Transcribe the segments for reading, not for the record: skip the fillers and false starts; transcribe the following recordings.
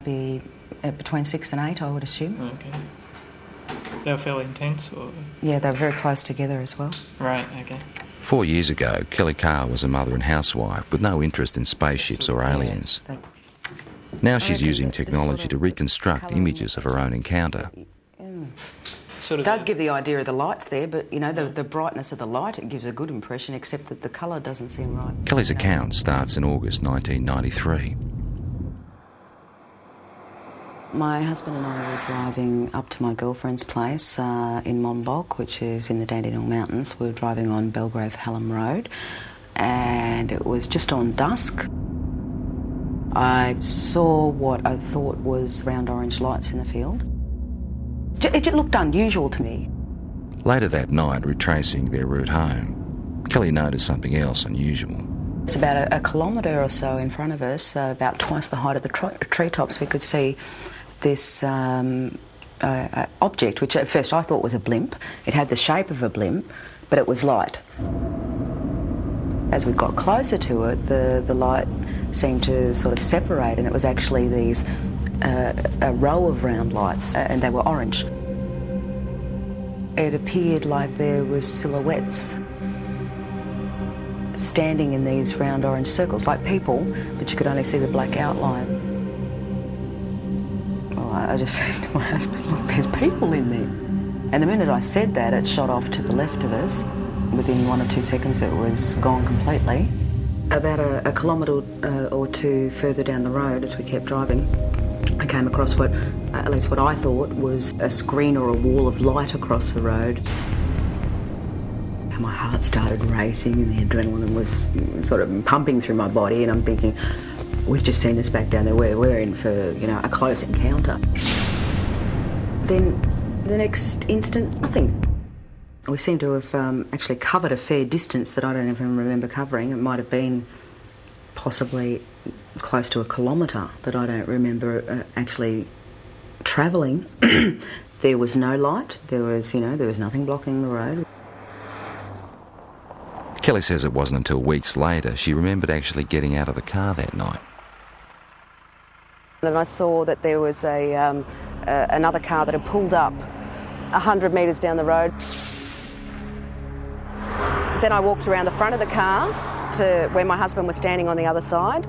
maybe between 6 and 8, I would assume. Okay. They were fairly intense, or...? Yeah, they were very close together as well. Right, okay. 4 years ago, Kelly Carr was a mother and housewife with no interest in spaceships or aliens. Now she's using technology to reconstruct images of her own encounter. It does give the idea of the lights there, but, you know, the brightness of the light, it gives a good impression, except that the colour doesn't seem right. Kelly's account starts in August 1993. My husband and I were driving up to my girlfriend's place in Monbulk, which is in the Dandenong Mountains. We were driving on Belgrave-Hallam Road, and it was just on dusk. I saw what I thought was round orange lights in the field. It looked unusual to me. Later that night, retracing their route home, Kelly noticed something else unusual. It's about a kilometre or so in front of us, about twice the height of the treetops. We could see this object, which at first I thought was a blimp. It had the shape of a blimp, but it was light. As we got closer to it, the light seemed to sort of separate, and it was actually these a row of round lights, and they were orange. It appeared like there was silhouettes standing in these round orange circles, like people, but you could only see the black outline. Well, I just said to my husband, look, there's people in there. And the minute I said that, it shot off to the left of us. Within 1 or 2 seconds, it was gone completely. About a kilometre or two further down the road, as we kept driving, I came across at least what I thought was a screen or a wall of light across the road. And my heart started racing and the adrenaline was sort of pumping through my body, and I'm thinking, we've just seen us back down there, we're in for, you know, a close encounter. Then the next instant, nothing. We seem to have actually covered a fair distance that I don't even remember covering. It might have been possibly close to a kilometre that I don't remember actually travelling. There was no light. There was nothing blocking the road. Kelly says it wasn't until weeks later she remembered actually getting out of the car that night. And I saw that there was another car that had pulled up 100 metres down the road. Then I walked around the front of the car to where my husband was standing on the other side,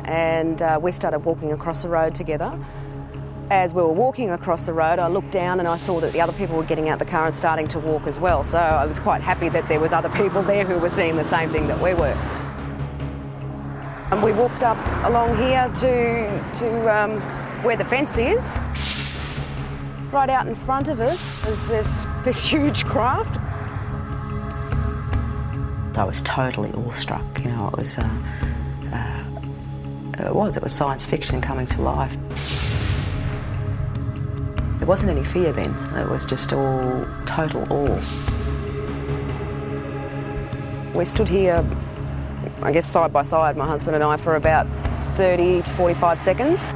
and we started walking across the road together. As we were walking across the road, I looked down and I saw that the other people were getting out the car and starting to walk as well. So I was quite happy that there was other people there who were seeing the same thing that we were. And we walked up along here to where the fence is. Right out in front of us is this huge craft. I was totally awestruck, you know, it was science fiction coming to life. There wasn't any fear then, it was just all total awe. We stood here, I guess side by side, my husband and I, for about 30 to 45 seconds.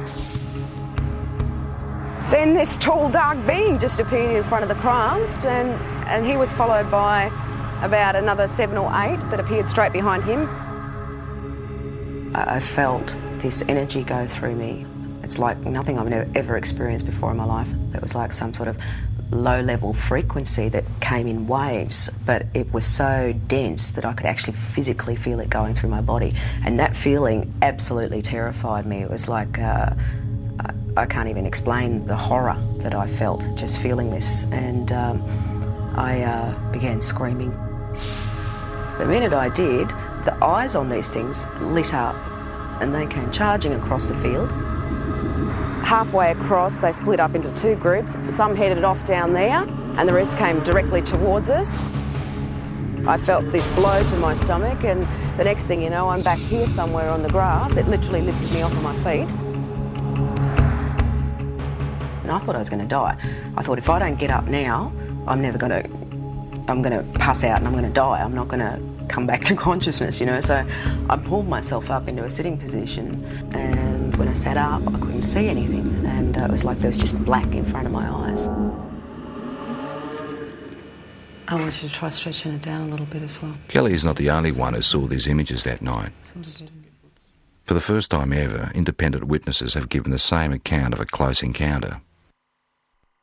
Then this tall dark being just appeared in front of the craft, and he was followed by about another 7 or 8 that appeared straight behind him. I felt this energy go through me. It's like nothing I've ever experienced before in my life. It was like some sort of low-level frequency that came in waves, but it was so dense that I could actually physically feel it going through my body. And that feeling absolutely terrified me. It was like, I can't even explain the horror that I felt just feeling this. And I began screaming. The minute I did, the eyes on these things lit up and they came charging across the field. Halfway across, they split up into 2 groups. Some headed off down there and the rest came directly towards us. I felt this blow to my stomach, and the next thing you know, I'm back here somewhere on the grass. It literally lifted me off of my feet. And I thought I was going to die. I thought if I don't get up now, I'm going to pass out and I'm going to die. I'm not going to come back to consciousness, you know. So I pulled myself up into a sitting position, and when I sat up, I couldn't see anything, and it was like there was just black in front of my eyes. I want you to try stretching it down a little bit as well. Kelly is not the only one who saw these images that night. For the first time ever, independent witnesses have given the same account of a close encounter.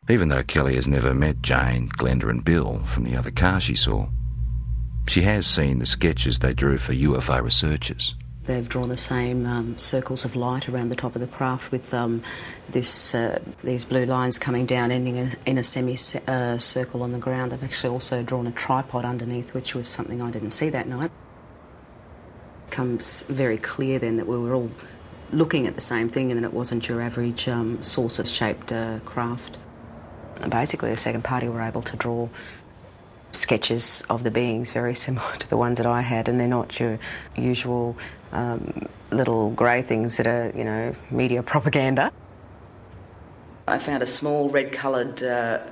Even though Kelly has never met Jane, Glenda and Bill from the other car she saw, she has seen the sketches they drew for UFO researchers. They've drawn the same circles of light around the top of the craft with these blue lines coming down, ending in a semicircle on the ground. They've actually also drawn a tripod underneath, which was something I didn't see that night. It becomes very clear then that we were all looking at the same thing and that it wasn't your average saucer-shaped craft. And basically, the second party were able to draw sketches of the beings very similar to the ones that I had, and they're not your usual little grey things that are, you know, media propaganda. I found a small red-coloured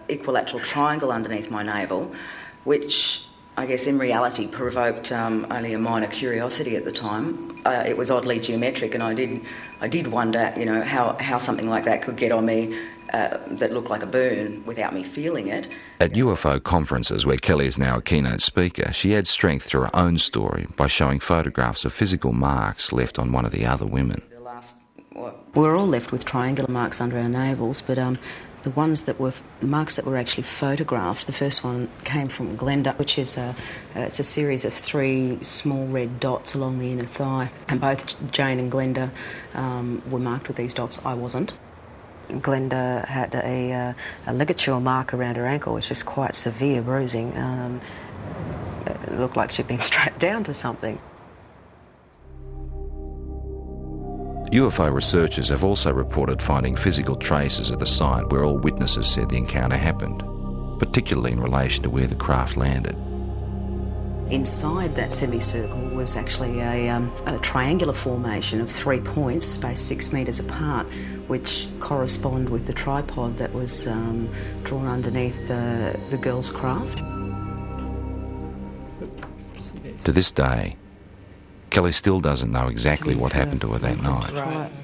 equilateral triangle underneath my navel, which I guess in reality provoked only a minor curiosity at the time. It was oddly geometric, and I did wonder, you know, how something like that could get on me that looked like a burn without me feeling it. At UFO conferences, where Kelly is now a keynote speaker, she adds strength to her own story by showing photographs of physical marks left on one of the other women. We were all left with triangular marks under our navels, but the marks that were actually photographed, the first one came from Glenda, which is it's a series of 3 small red dots along the inner thigh, and both Jane and Glenda were marked with these dots. I wasn't. Glenda had a ligature mark around her ankle, which is quite severe bruising. It looked like she'd been strapped down to something. UFO researchers have also reported finding physical traces at the site where all witnesses said the encounter happened, particularly in relation to where the craft landed. Inside that semicircle was actually a triangular formation of 3 points spaced 6 metres apart, which correspond with the tripod that was drawn underneath the girl's craft. To this day, Kelly still doesn't know exactly what happened to her that night.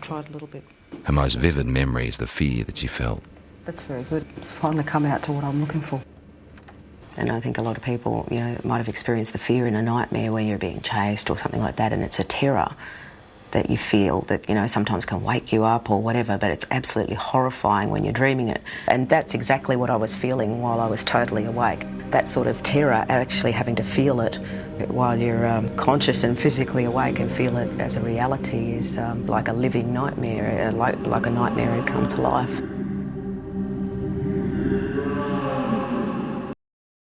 Tried a little bit. Her most vivid memory is the fear that she felt. That's very good. It's finally come out to what I'm looking for. And I think a lot of people, you know, might have experienced the fear in a nightmare where you're being chased or something like that, and it's a terror that you feel that, you know, sometimes can wake you up or whatever, but it's absolutely horrifying when you're dreaming it. And that's exactly what I was feeling while I was totally awake. That sort of terror, actually having to feel it while you're conscious and physically awake and feel it as a reality, is like a living nightmare, like a nightmare had come to life.